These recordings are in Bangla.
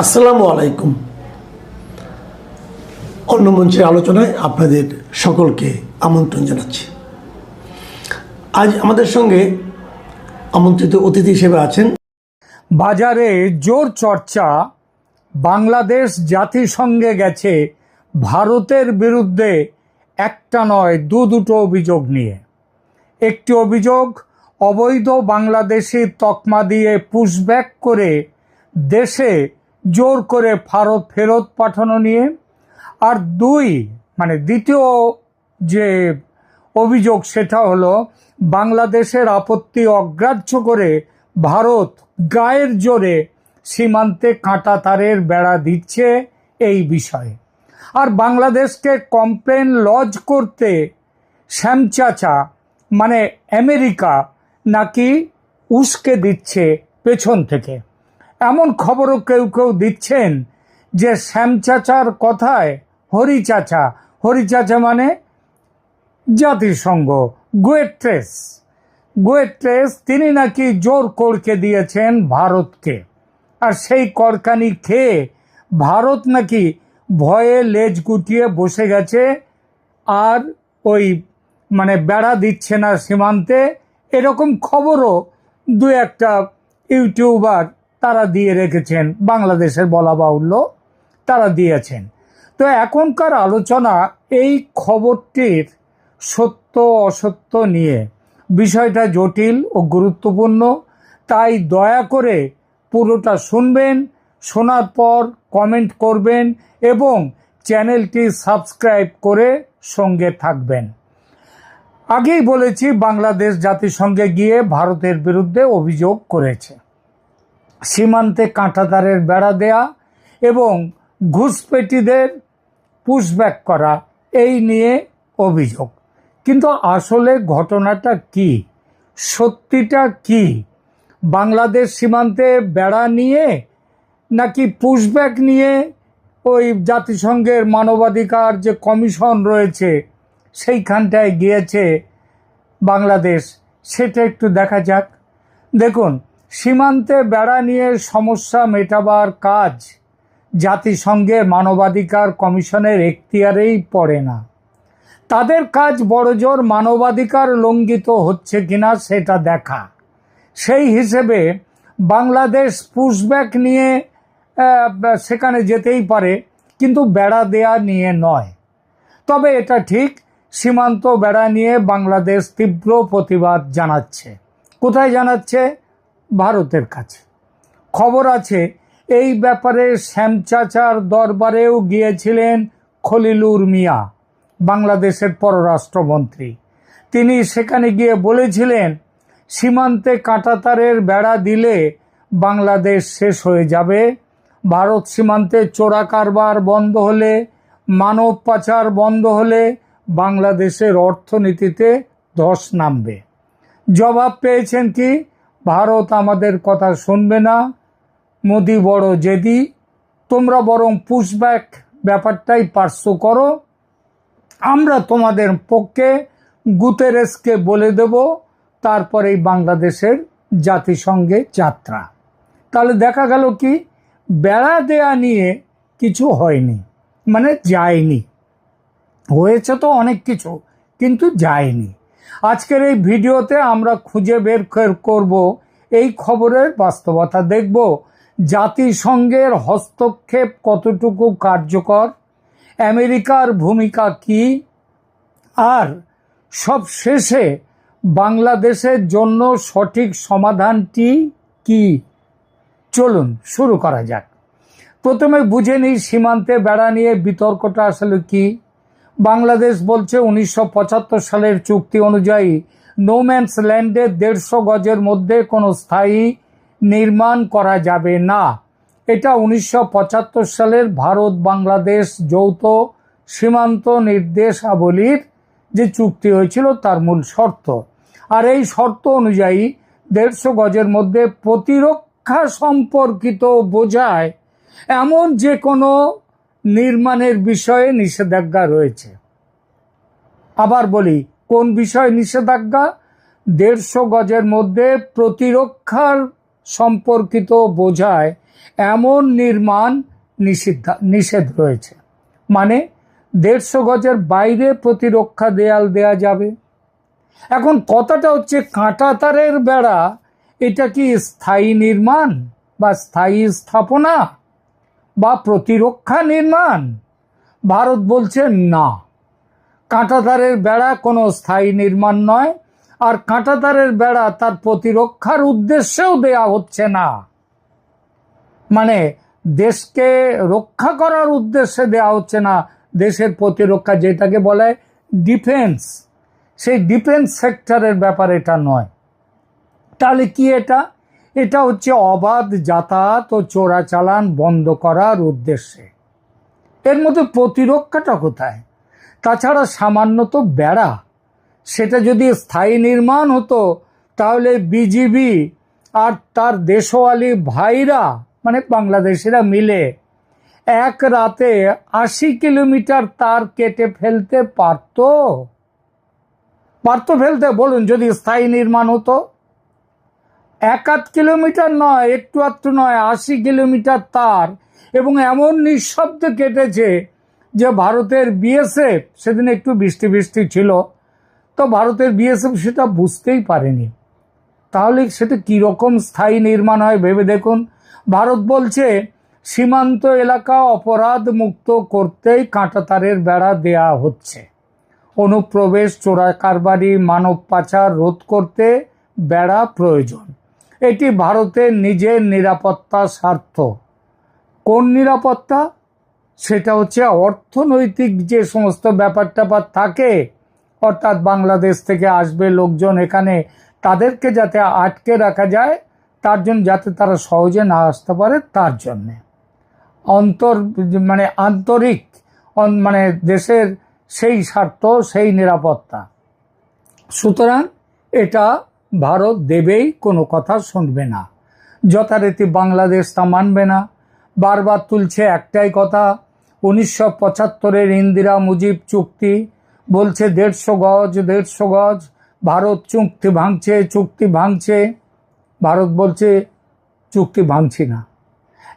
আসসালামু আলাইকুম। অন্য মঞ্চের আলোচনায় আপনাদের সকলকে আমন্ত্রণ জানাচ্ছি। আজ আমাদের সঙ্গে আমন্ত্রিত অতিথি হিসেবে আছেন বাজারে জোর চর্চা, বাংলাদেশ জাতিসংঘে গেছে ভারতের বিরুদ্ধে একটা নয় দুটো অভিযোগ নিয়ে। একটি অভিযোগ অবৈধ বাংলাদেশি তকমা দিয়ে পুশব্যাক করে দেশে জোর করে ফেরত পাঠানো নিয়ে, আর দ্বিতীয় যে অভিযোগ সেটা হলো বাংলাদেশের আপত্তি অগ্রাহ্য করে ভারত গায়ের জোরে সীমান্তে কাঁটা তারের বেড়া দিচ্ছে এই বিষয়ে। আর বাংলাদেশকে কমপ্লেন লজ করতে শ্যামচাচা মানে আমেরিকা নাকি উস্কে দিচ্ছে পেছন থেকে। এমন খবরও কেউ কেউ দিচ্ছেন যে শ্যামচাচার কথায় হরিচাচা মানে জাতিসংঘ, গুয়েট্রেস তিনি নাকি জোর করকে দিয়েছেন ভারতকে। আর সেই করকানি খেয়ে ভারত নাকি ভয়ে লেজ গুটিয়ে বসে গেছে, আর বেড়া দিচ্ছে না সীমান্তে। এরকম খবরও দু একটা ইউটিউবার তারা দিয়ে রেখেছেন, বাংলাদেশের বলা বাহুল্য তারা দিয়েছেন। তো এখনকার আলোচনা এই খবরটির সত্য অসত্য নিয়ে। বিষয়টা জটিল ও গুরুত্বপূর্ণ, তাই দয়া করে পুরোটা শুনবেন, শোনার পর কমেন্ট করবেন এবং চ্যানেলটি সাবস্ক্রাইব করে সঙ্গে থাকবেন। আগেই বলেছি, বাংলাদেশ জাতিসংঘে গিয়ে ভারতের বিরুদ্ধে অভিযোগ করেছে সীমান্তে কাঁটাতারের বেড়া দেয়া এবং ঘুষপেটিদের পুশব্যাক করা, এই নিয়ে অভিযোগ। কিন্তু আসলে ঘটনাটা কি, সত্যিটা কি? বাংলাদেশ সীমান্তে বেড়া নিয়ে নাকি পুশব্যাক নিয়ে ওই জাতিসংঘের মানবাধিকার যে কমিশন রয়েছে সেইখানটায় গিয়েছে বাংলাদেশ, সেটা একটু দেখা যাক। দেখুন, সীমান্তে বেড়া নিয়ে সমস্যা মেটাবার কাজ জাতিসংঘের মানবাধিকার কমিশনের এখতিয়ারেই পড়ে না। তাদের কাজ বড়জোর মানবাধিকার লঙ্ঘিত হচ্ছে কিনা সেটা দেখা। সেই হিসেবে বাংলাদেশ পুশব্যাক নিয়ে সেখানে যেতেই পারে, কিন্তু বেড়া দেয়া নিয়ে নয়। তবে এটা ঠিক, সীমান্ত বেড়া নিয়ে বাংলাদেশ তীব্র প্রতিবাদ জানাচ্ছে। কোথায় জানাচ্ছে? ভারতের কাছে। খবর আছে এই ব্যাপারে শ্যামচাচার দরবারেও গিয়েছিলেন খলিলুর মিয়া, বাংলাদেশের পররাষ্ট্রমন্ত্রী। তিনি সেখানে গিয়ে বলেছিলেন সীমান্তে কাঁটাতারের বেড়া দিলে বাংলাদেশ শেষ হয়ে যাবে, ভারত সীমান্তে চোরা কারবার বন্ধ হলে, মানব পাচার বন্ধ হলে বাংলাদেশের অর্থনীতিতে ধস নামবে। জবাব পেয়েছেন কি? ভারত আমাদের কথা শুনবে না, মোদি বড় জেদি, তোমরা বরং পুশব্যাক ব্যাপারটাই পার্শ্ব করো, আমরা তোমাদের পক্ষে গুতেরেসকে বলে দেব, তারপরেই বাংলাদেশের জাতিসংঘে যাত্রা। তাহলে দেখা গেল কি, বেড়া দেয়া নিয়ে কিছু হয়নি, মানে যায়নি। হয়েছে তো অনেক কিছু, কিন্তু যায়নি। আজকের এই ভিডিওতে আমরা খুঁজে বের করব এই খবরের বাস্তবতা, দেখব জাতিসংঘের হস্তক্ষেপ কতটুকু কার্যকর, আমেরিকার ভূমিকা কি, আর সব শেষে বাংলাদেশের জন্য সঠিক সমাধানটি কি। চলুন শুরু করা যাক। প্রথমে বুঝে নিই সীমান্তে বেড়া নিয়ে বিতর্কটা আসলে কি। বাংলাদেশ বলছে 1975 সালের চুক্তি অনুযায়ী নোম্যান্স ল্যান্ডে 150 গজের মধ্যে কোনো স্থায়ী নির্মাণ করা যাবে না। এটা 1975 সালের ভারত বাংলাদেশ যৌথ সীমান্ত নির্দেশাবলীর যে চুক্তি হয়েছিল তার মূল শর্ত। আর এই শর্ত অনুযায়ী 150 গজের মধ্যে প্রতিরক্ষা সম্পর্কিত বোঝায় এমন যে কোনো নির্মাণের বিষয়ে নিষেধাজ্ঞা রয়েছে। আবার বলি, কোন বিষয়ে নিষেধাজ্ঞা? 150 গজের মধ্যে প্রতিরক্ষার সম্পর্কিত বোঝায় এমন নির্মাণ নিষেধ রয়েছে। মানে 150 গজের বাইরে প্রতিরক্ষা দেয়াল দেয়া যাবে। এখন কথাটা হচ্ছে কাঁটাতারের বেড়া এটা কি স্থায়ী নির্মাণ বা স্থায়ী স্থাপনা বা প্রতিরক্ষা নির্মাণ? ভারত বলছে না, কাঁটাতারের বেড়া কোনো স্থায়ী নির্মাণ নয়, আর কাঁটাতারের বেড়া তার প্রতিরক্ষার উদ্দেশ্যেও দেয়া হচ্ছে না। মানে দেশকে রক্ষা করার উদ্দেশ্যে দেয়া হচ্ছে না, দেশের প্রতিরক্ষা যেটাকে বলে ডিফেন্স, সেই ডিফেন্স সেক্টরের ব্যাপার এটা নয়। তাহলে কি এটা? এটা হচ্ছে অবাধ যাতায়াত ও চোরাচালান বন্ধ করার উদ্দেশ্যে। এর মধ্যে প্রতিরক্ষাটা কোথায়? তাছাড়া সামান্য তো বেড়া, সেটা যদি স্থায়ী নির্মাণ হতো তাহলে বিজিবি আর তার দেশওয়ালি ভাইরা মানে বাংলাদেশিরা মিলে এক রাতে 80 কিলোমিটার তার কেটে ফেলতে পারতো ফেলতে? বলুন, যদি স্থায়ী নির্মাণ হতো। 1-8 কিলোমিটার নয়, একটু আধটু নয়, 80 কিলোমিটার তার, এবং এমন নিঃশব্দে কেটেছে যে ভারতের বিএসএফ, সেদিন একটু বৃষ্টি বৃষ্টি ছিল, তো ভারতের বিএসএফ সেটা বুঝতেই পারেনি। তাহলে সেটা কীরকম স্থায়ী নির্মাণ হয় ভেবে দেখুন। ভারত বলছে সীমান্ত এলাকা অপরাধ মুক্ত করতেই কাঁটাতারের বেড়া দেয়া হচ্ছে, অনুপ্রবেশ, চোরা কারবারি, মানব পাচার রোধ করতে বেড়া প্রয়োজন। এটি ভারতের নিজের নিরাপত্তা স্বার্থ। কোন নিরাপত্তা? সেটা হচ্ছে অর্থনৈতিক যে সমস্ত ব্যাপার ট্যাপার থাকে, অর্থাৎ বাংলাদেশ থেকে আসবে লোকজন এখানে, তাদেরকে যাতে আটকে রাখা যায়, তার জন্য, যাতে তারা সহজে না আসতে পারে, তার জন্যে আন্তরিক দেশের সেই স্বার্থ, সেই নিরাপত্তা। সুতরাং এটা ভারত দেবেই, কোনো কথা শুনবে না। যথারীতি বাংলাদেশ তা মানবে না। বারবার তুলছে একটাই কথা, 1975-এর ইন্দিরা মুজিব চুক্তি, বলছে 150 গজ 150 গজ। ভারত চুক্তি ভাঙছে। ভারত বলছে চুক্তি ভাঙছি না।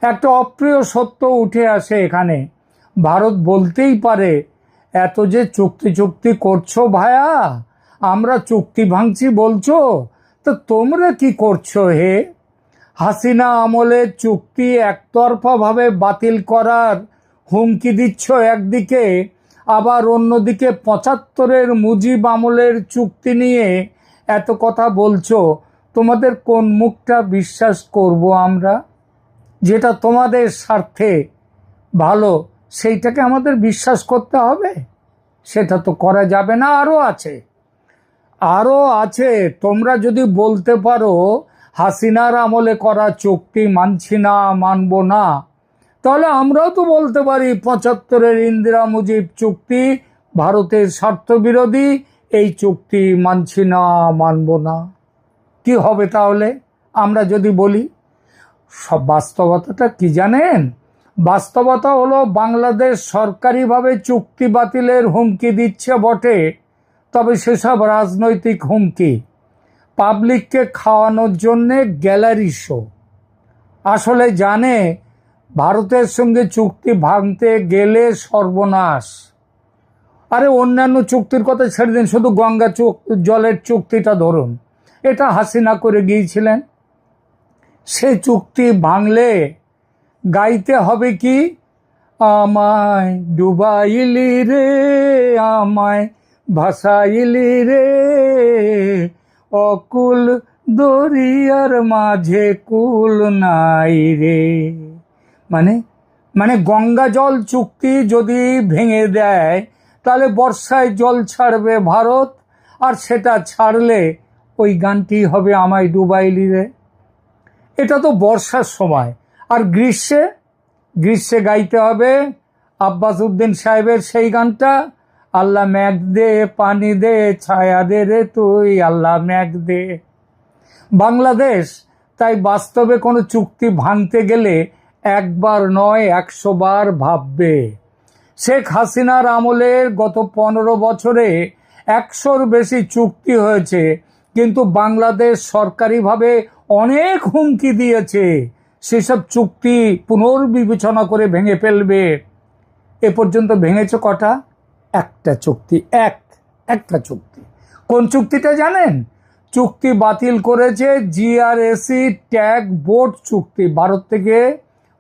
একটা অপ্রিয় সত্য উঠে আসে এখানে। ভারত বলতেই পারে, এত যে চুক্তি করছো ভায়া, আমরা চুক্তি ভাঙছি বলছো, তো তোমরা কি করছো হে? হাসিনা আমলের চুক্তি একতরফা ভাবে বাতিল করার হুমকি দিচ্ছ একদিকে, আবার অন্যদিকে 75-এর মুজিব আমলের চুক্তি নিয়ে এত কথা বলছো। তোমাদের কোন মুখটা বিশ্বাস করব আমরা? যেটা তোমাদের স্বার্থে ভালো সেইটাকে আমাদের বিশ্বাস করতে হবে? সেটা তো করা যাবে না। আরও আছে। তোমরা যদি বলতে পারো হাসিনার আমলে করা চুক্তি মানছি না, মানব না, তাহলে আমরাও তো বলতে পারি 75-এর ইন্দিরা মুজিব চুক্তি ভারতের স্বার্থ বিরোধী, এই চুক্তি মানছি না, মানব না। কি হবে তাহলে আমরা যদি বলি? সব বাস্তবতাটা কি জানেন? বাস্তবতা হলো, বাংলাদেশ সরকারিভাবে চুক্তি বাতিলের হুমকি দিচ্ছে বটে, তবে সেসব রাজনৈতিক হুমকি, পাবলিককে খাওয়ানোর জন্যে গ্যালারি শো। আসলে জানে ভারতের সঙ্গে চুক্তি ভাঙতে গেলে সর্বনাশ। আরে অন্যান্য চুক্তির কথা ছেড়ে দিন, শুধু গঙ্গা জলের চুক্তিটা ধরুন, এটা হাসিনা করে গিয়েছিলেন। সে চুক্তি ভাঙলে গাইতে হবে কি? আমায় ডুবাইলি রে, আমায় ভাসাইলি রে, অকুল দরিয়ার মাঝে কুল নাই রে। মানে গঙ্গা জল চুক্তি যদি ভেঙে দেয়, তাহলে বর্ষায় জল ছাড়বে ভারত, আর সেটা ছাড়লে ওই গানটি হবে আমায় ডুবাইলি রে। এটা তো বর্ষার সময়। আর গ্রীষ্মে গাইতে হবে আব্বাস উদ্দিন সাহেবের সেই গানটা, আল্লাহ মেঘ দে পানি দে ছায়া দে রে তুই, আল্লাহ মেঘ দে। বাংলাদেশ তাই বাস্তবে কোনো চুক্তি ভাঙতে গেলে একবার নয় 100 বার ভাববে। শেখ হাসিনার আমলে গত 15 বছরে 100-র বেশি চুক্তি হয়েছে, কিন্তু বাংলাদেশ সরকারিভাবে অনেক হুমকি দিয়েছে, সেসব চুক্তি পুনর্বিবেচনা করে ভেঙে ফেলবে। এ পর্যন্ত ভেঙেছে কটা? একটা চুক্তি, একটা চুক্তি। কোন চুক্তিটা জানেন? চুক্তি বাতিল করেছে জিআরএসি ট্যাগ বোট চুক্তি, ভারত থেকে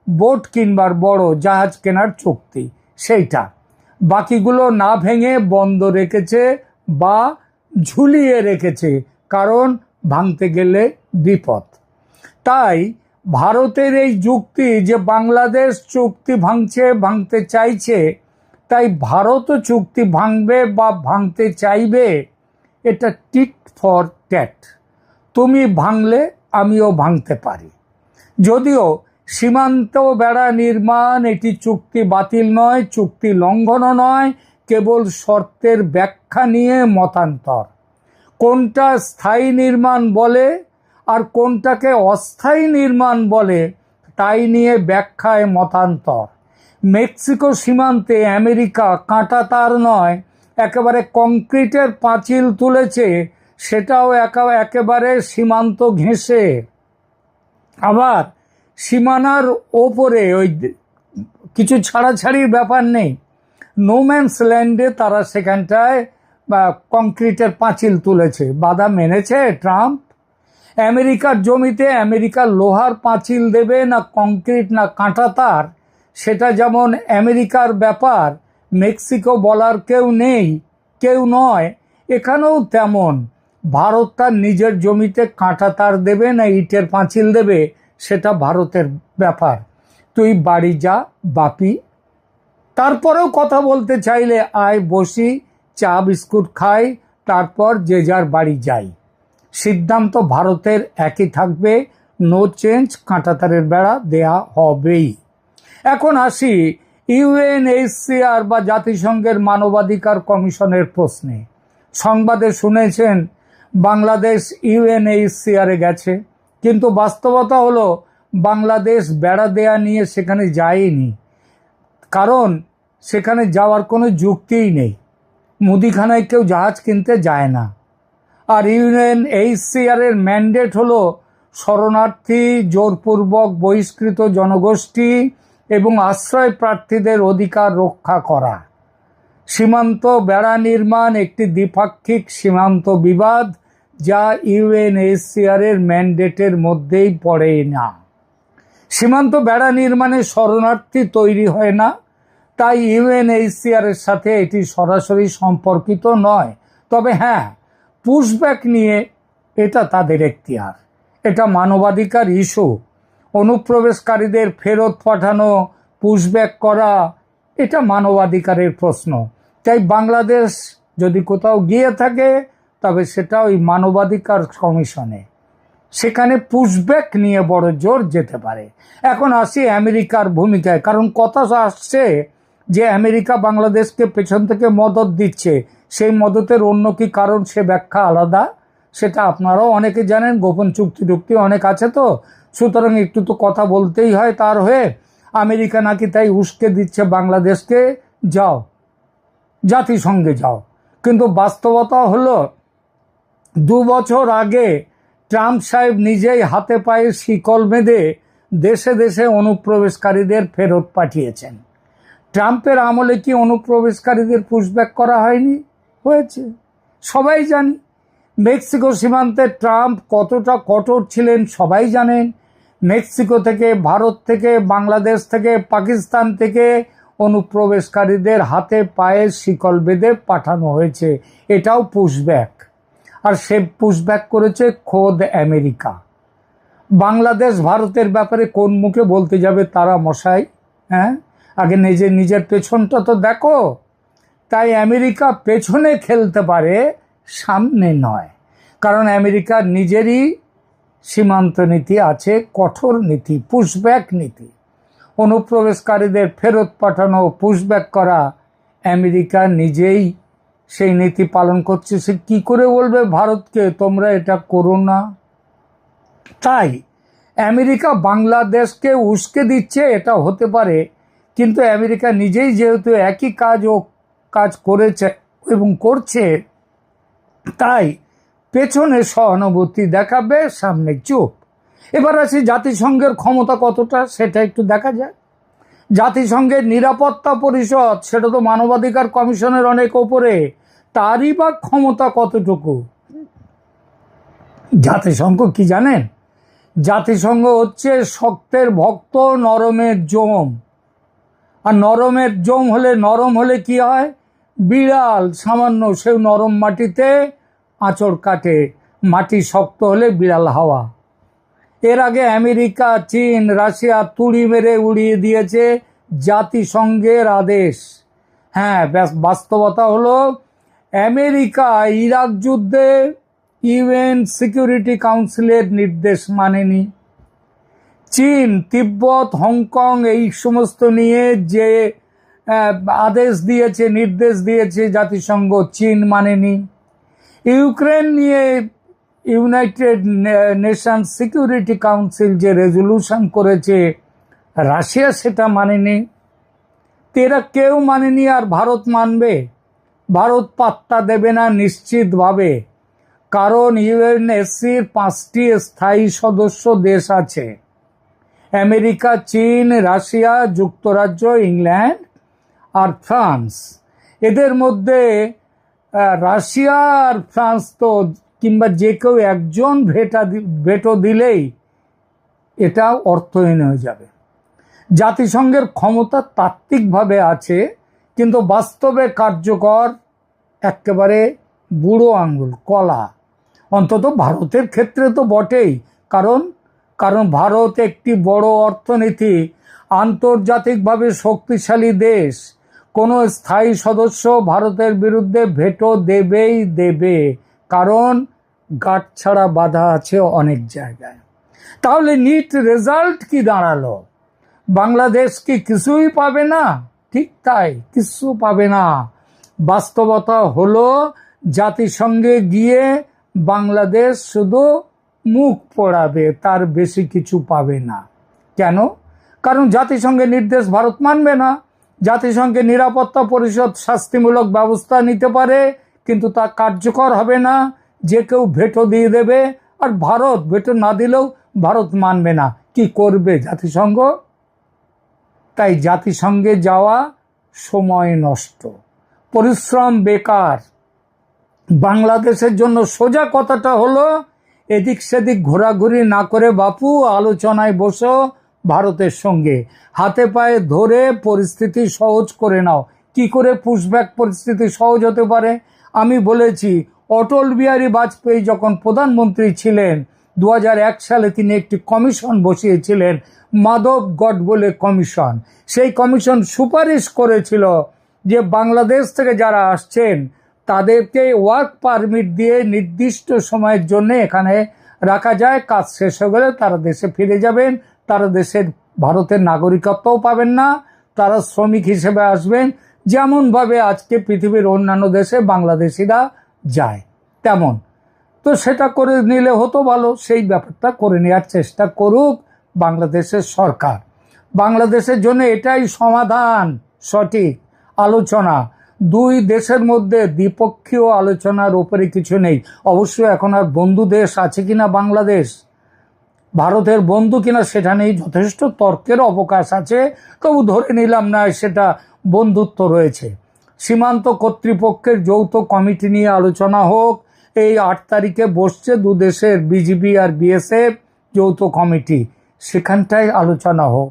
বোট কিনবার, বড় জাহাজ কেনার চুক্তি, সেইটা। বাকিগুলো না ভেঙে বন্ধ রেখেছে বা ঝুলিয়ে রেখেছে, কারণ ভাঙতে গেলে বিপদ। তাই ভারতের এই যুক্তি যে বাংলাদেশ চুক্তি ভাঙতে চাইছে, তাই ভারতও চুক্তি ভাঙবে বা ভাঙতে চাইবে, এটা টিট ফর ট্যাট। তুমি ভাঙলে আমিও ভাঙতে পারি। যদিও সীমান্ত বেড়া নির্মাণ এটি চুক্তি বাতিল নয়, চুক্তি লঙ্ঘনও নয়, কেবল শর্তের ব্যাখ্যা নিয়ে মতান্তর। কোনটা স্থায়ী নির্মাণ বলে আর কোনটাকে অস্থায়ী নির্মাণ বলে, তাই নিয়ে ব্যাখ্যায় মতান্তর। মেক্সিকো সীমান্তে আমেরিকা কাঁটা তার নয়, একেবারে কংক্রিটের পাঁচিল তুলেছে, সেটাও একেবারে সীমান্ত ঘেঁষে। আবার সীমানার ওপরে ওই কিছু ছাড়াছাড়ির ব্যাপার নেই, নোম্যান্স ল্যান্ডে তারা সেখানটায় কংক্রিটের পাঁচিল তুলেছে। বাধা মেনেছে ট্রাম্প? আমেরিকার জমিতে আমেরিকার লোহার পাঁচিল দেবে না কংক্রিট না কাঁটা তার, সেটা যেমন আমেরিকার ব্যাপার, মেক্সিকো বলার কেউ নেই, কেউ নয়। এখানেও তেমন, ভারত তার নিজের জমিতে কাঁটা তার দেবে না ইটের পাঁচিল দেবে, সেটা ভারতের ব্যাপার। তুই বাড়ি যা বাপি। তারপরেও কথা বলতে চাইলে আয় বসি, চা বিস্কুট খাই, তারপর যে যার বাড়ি যাই। সিদ্ধান্ত ভারতের একই থাকবে, নো চেঞ্জ, কাঁটাতারের বেড়া দেয়া হবেই। এখন আসি ইউএনএইচসিআর বা জাতিসংঘের মানবাধিকার কমিশনের প্রশ্নে। সংবাদে শুনেছেন বাংলাদেশ ইউএনএইচসিআরে গেছে, কিন্তু বাস্তবতা হলো বাংলাদেশ বেড়া দেয়া নিয়ে সেখানে যায়নি, কারণ সেখানে যাওয়ার কোনো যুক্তিই নেই। মুদিখানায় কেউ জাহাজ কিনতে যায় না। আর ইউএনএইচসিআর এর ম্যান্ডেট হলো শরণার্থী, জোরপূর্বক বহিষ্কৃত জনগোষ্ঠী এবং আশ্রয় প্রার্থীদের অধিকার রক্ষা করা। সীমান্ত বেড়া নির্মাণ একটি দ্বিপাক্ষিক সীমান্ত বিবাদ, যা ইউএনএইচসিআর এর ম্যান্ডেটের মধ্যেই পড়ে না। সীমান্ত বেড়া নির্মাণে শরণার্থী তৈরি হয় না, তাই ইউএনএইচসিআর এর সাথে এটি সরাসরি সম্পর্কিত নয়। তবে হ্যাঁ, পুশব্যাক নিয়ে এটা তাদের এখতিয়ার, এটা মানবাধিকার ইস্যু। অনুপ্রবেশকারীদের ফেরত পাঠানো, পুশব্যাক করা, এটা মানবাধিকারের প্রশ্ন। তাই বাংলাদেশ যদি কোথাও গিয়ে থাকে, তবে সেটা ওই মানবাধিকার কমিশনে, সেখানে পুশব্যাক নিয়ে বড় জোর যেতে পারে। এখন আসি আমেরিকার ভূমিকায়, কারণ কথা আসছে যে আমেরিকা বাংলাদেশকে পেছন থেকে মদত দিচ্ছে। সেই মদতের অন্য কি কারণ, সে ব্যাখ্যা আলাদা, সেটা আপনারাও অনেকে জানেন। গোপন চুক্তি টুক্তি অনেক আছে, তো সুতরাং একটু তো কথা বলতেই হয় তার হয়ে। আমেরিকা নাকি তাই উস্কে দিচ্ছে বাংলাদেশকে, যাও জাতিসংঘে যাও। কিন্তু বাস্তবতা হলো 2 বছর আগে ট্রাম্প সাহেব নিজেই হাতে পায়ে শিকল বেঁধে দেশে দেশে অনুপ্রবেশকারীদের ফেরত পাঠিয়েছেন। ট্রাম্পের আমলে কি অনুপ্রবেশকারীদের পুশব্যাক করা হয়নি? হয়েছে, সবাই জানি। মেক্সিকো সীমান্তে ট্রাম্প কতটা কঠোর ছিলেন সবাই জানেন। মেক্সিকো থেকে, ভারত থেকে, বাংলাদেশ থেকে, পাকিস্তান থেকে অনুপ্রবেশকারীদের হাতে পায়ে শিকল বেঁধে পাঠানো হয়েছে, এটাও পুশব্যাক। আর সে পুশব্যাক করেছে খোদ আমেরিকা। বাংলাদেশ ভারতের ব্যাপারে কোন মুখে বলতে যাবে তারা মশাই? হ্যাঁ, আগে নিজের পেছনটা তো দেখো। তাই আমেরিকা পেছনে খেলতে পারে, সামনে নয়, কারণ আমেরিকার নিজেরই সীমান্ত নীতি আছে, কঠোর নীতি, পুশব্যাক নীতি। অনুপ্রবেশকারীদের ফেরত পাঠানো, পুশব্যাক করা, আমেরিকা নিজেই সেই নীতি পালন করছে। সে কি করে বলবে ভারতকে তোমরা এটা করো না? তাই আমেরিকা বাংলাদেশকে উস্কে দিচ্ছে, এটা হতে পারে, কিন্তু আমেরিকা নিজেই যেহেতু একই কাজ করেছে এবং করছে, তাই পেছনে সহানুভূতি দেখাবে, সামনে চুপ। এবার আসি জাতিসংঘের ক্ষমতা কতটা, সেটা একটু দেখা যায়। জাতিসংঘের নিরাপত্তা পরিষদ, সেটা তো মানবাধিকার কমিশনের অনেক ওপরে, তারই বা ক্ষমতা কতটুকু? জাতিসংঘ কি জানেন? জাতিসংঘ হচ্ছে শক্তের ভক্ত, নরমের জম। আর নরমের জম হলে, নরম হলে কি হয়? বিড়াল সামান্য সেও নরম মাটিতে আঁচড় কাটে, মাটি শক্ত হলে বিড়াল হাওয়া। এর আগে আমেরিকা, চীন, রাশিয়া তুড়ি মেরে উড়িয়ে দিয়েছে জাতিসংঘের আদেশ। হ্যাঁ, বাস্তবতা হলো আমেরিকা ইরাক যুদ্ধে ইউএন সিকিউরিটি কাউন্সিলের নির্দেশ মানেনি। চীন তিব্বত, হংকং এই সমস্ত নিয়ে যে আদেশ দিয়েছে, নির্দেশ দিয়েছে জাতিসংঘ, চীন মানেনি। ইউক্রেন নিয়ে ইউনাইটেড নেশন সিকিউরিটি কাউন্সিল যে রেজলিউশন করেছে, রাশিয়া সেটা মানেনি। এরা কেউ মানেনি, আর ভারত মানবে? ভারত পাত্তা দেবে না নিশ্চিতভাবে, কারণ ইউএনএসসির 5টি স্থায়ী সদস্য দেশ আছে: আমেরিকা, চীন, রাশিয়া, যুক্তরাজ্য, ইংল্যান্ড আর ফ্রান্স। এদের মধ্যে রাশিয়া আর ফ্রান্স তো, কিংবা যে কেউ একজন ভেটো দিলেই এটা অর্থহীন হয়ে যাবে। জাতিসংঘের ক্ষমতা তাত্ত্বিকভাবে আছে, কিন্তু বাস্তবে কার্যকর একেবারে বুড়ো আঙ্গুল, কলা। অন্তত ভারতের ক্ষেত্রে তো বটেই, কারণ ভারত একটি বড় অর্থনীতি, আন্তর্জাতিকভাবে শক্তিশালী দেশ। কোনো স্থায়ী সদস্য ভারতের বিরুদ্ধে ভেটো দেবেই দেবে, কারণ গাঁটছাড়া বাধা আছে অনেক জায়গায়। তাহলে নিট রেজাল্ট কি দাঁড়ালো? বাংলাদেশ কি কিছুই পাবে না? ঠিক তাই, কিছু পাবে না। বাস্তবতা হলো জাতিসংঘে গিয়ে বাংলাদেশ শুধু মুখ পোড়াবে, তার বেশি কিছু পাবে না। কেন? কারণ জাতিসংঘের নির্দেশ ভারত মানবে না। জাতিসংঘের নিরাপত্তা পরিষদ শাস্তিমূলক ব্যবস্থা নিতে পারে, কিন্তু তা কার্যকর হবে না। যে কেউ ভেটো দিয়ে দেবে, আর ভারত ভেটো না দিলেও ভারত মানবে না। কি করবে জাতিসংঘ? তাই জাতিসংঘে যাওয়া সময় নষ্ট, পরিশ্রম বেকার। বাংলাদেশের জন্য সোজা কথাটা হলো, এদিক সেদিক ঘোরাঘুরি না করে বাপু আলোচনায় বসো ভারতের সঙ্গে, হাতে পায়ে ধরে পরিস্থিতি সহজ করে নাও। কি করে পুশব্যাক পরিস্থিতি সহজ হতে পারে? আমি বলেছি, অটল বিহারী বাজপেয়ী যখন প্রধানমন্ত্রী ছিলেন 2001 সালে তিনি একটি কমিশন বসিয়েছিলেন, মাধবগড় বলে কমিশন। সেই কমিশন সুপারিশ করেছিল যে বাংলাদেশ থেকে যারা আসছেন তাদেরকে ওয়ার্ক পারমিট দিয়ে নির্দিষ্ট সময়ের জন্য এখানে রাখা যায়, কাজ শেষ হয়ে গেলে তারা দেশে ফিরে যাবেন। তারা দেশের ভারতের নাগরিকত্বও পাবেন না, তারা শ্রমিক হিসেবে আসবেন, যেমনভাবে আজকে পৃথিবীর অন্যান্য দেশে বাংলাদেশিরা যায় তেমন। তো সেটা করে নিলে হতো ভালো, সেই ব্যাপারটা করে নেওয়ার চেষ্টা করুক বাংলাদেশের সরকার। বাংলাদেশের জন্য এটাই সমাধান, সঠিক আলোচনা। দুই দেশের মধ্যে দ্বিপক্ষীয় আলোচনার উপরে কিছু নেই। অবশ্য এখন আর বন্ধু দেশ আছে কিনা বাংলাদেশ, ভারতের বন্ধু কিনা সেটা নেই, যথেষ্ট তর্কের অবকাশ আছে। তবু ধরে নিলাম না সেটা বন্ধুত্ব রয়েছে। সীমান্ত কর্তৃপক্ষের যৌথ কমিটি নিয়ে আলোচনা হোক। এই 8 তারিখে বসছে দু দেশের বিজিবি আর বিএসএফ যৌথ কমিটি, সেখানটায় আলোচনা হোক।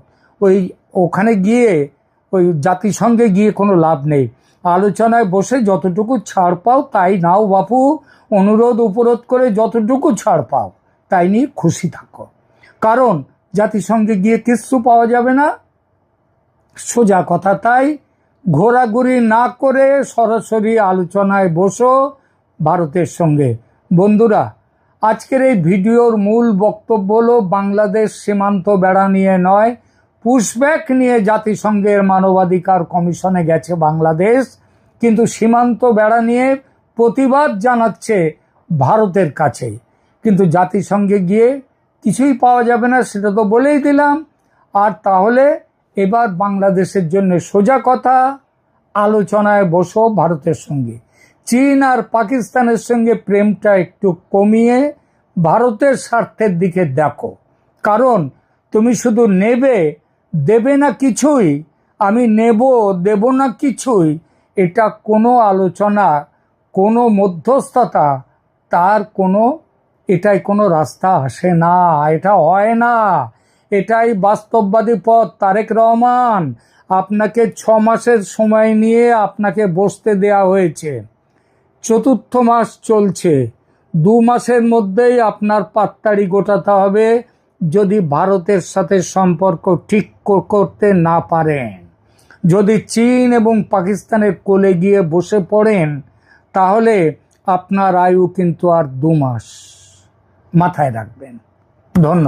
ওখানে গিয়ে ওই জাতিসংঘে গিয়ে কোনো লাভ নেই। আলোচনায় বসে যতটুকু ছাড় পাও তাই নাও বাপু, অনুরোধ উপরোধ করে যতটুকু ছাড় পাও তাই নিয়ে খুশি থাকো। কারণ জাতিসংঘে গিয়ে কিচ্ছু পাওয়া যাবে না, সোজা কথা। তাই ঘোরাঘুরি না করে সরাসরি আলোচনায় বসো ভারতের সঙ্গে। বন্ধুরা, আজকের এই ভিডিওর মূল বক্তব্য হলো বাংলাদেশ সীমান্ত বেড়া নিয়ে নয়, পুশব্যাক নিয়ে জাতিসংঘের মানবাধিকার কমিশনে গেছে বাংলাদেশ, কিন্তু সীমান্ত বেড়া নিয়ে প্রতিবাদ জানাচ্ছে ভারতের কাছে। কিন্তু জাতিসংঘে গিয়ে কিছুই পাওয়া যাবে না, সেটা তো বলেই দিলাম। আর তাহলে এবার বাংলাদেশের জন্য সোজা কথা, আলোচনায় বসো ভারতের সঙ্গে। চীন আর পাকিস্তানের সঙ্গে প্রেমটা একটু কমিয়ে ভারতের স্বার্থের দিকে দেখো। কারণ তুমি শুধু নেবে, দেবে না কিছুই, আমি নেব দেব না কিছুই, এটা কোনো আলোচনা, কোনো মধ্যস্থতা, তার কোনো এটাই কোনো রাস্তা আসে না, এটা হয় না। এটাই বাস্তববাদী পথ। তারেক রহমান, আপনাকে 6 মাসের সময় নিয়ে আপনাকে বসতে দেয়া হয়েছে। 4র্থ মাস চলছে, 2 মাসের মধ্যেই আপনার পাত্তাড়ি গোটাতে হবে যদি ভারতের সাথে সম্পর্ক ঠিক করতে না পারেন। যদি চীন এবং পাকিস্তানের কোলে গিয়ে বসে পড়েন, তাহলে আপনার আয়ু কিন্তু আর 2 মাস। মাথায় রাখবেন। ধন্যবাদ।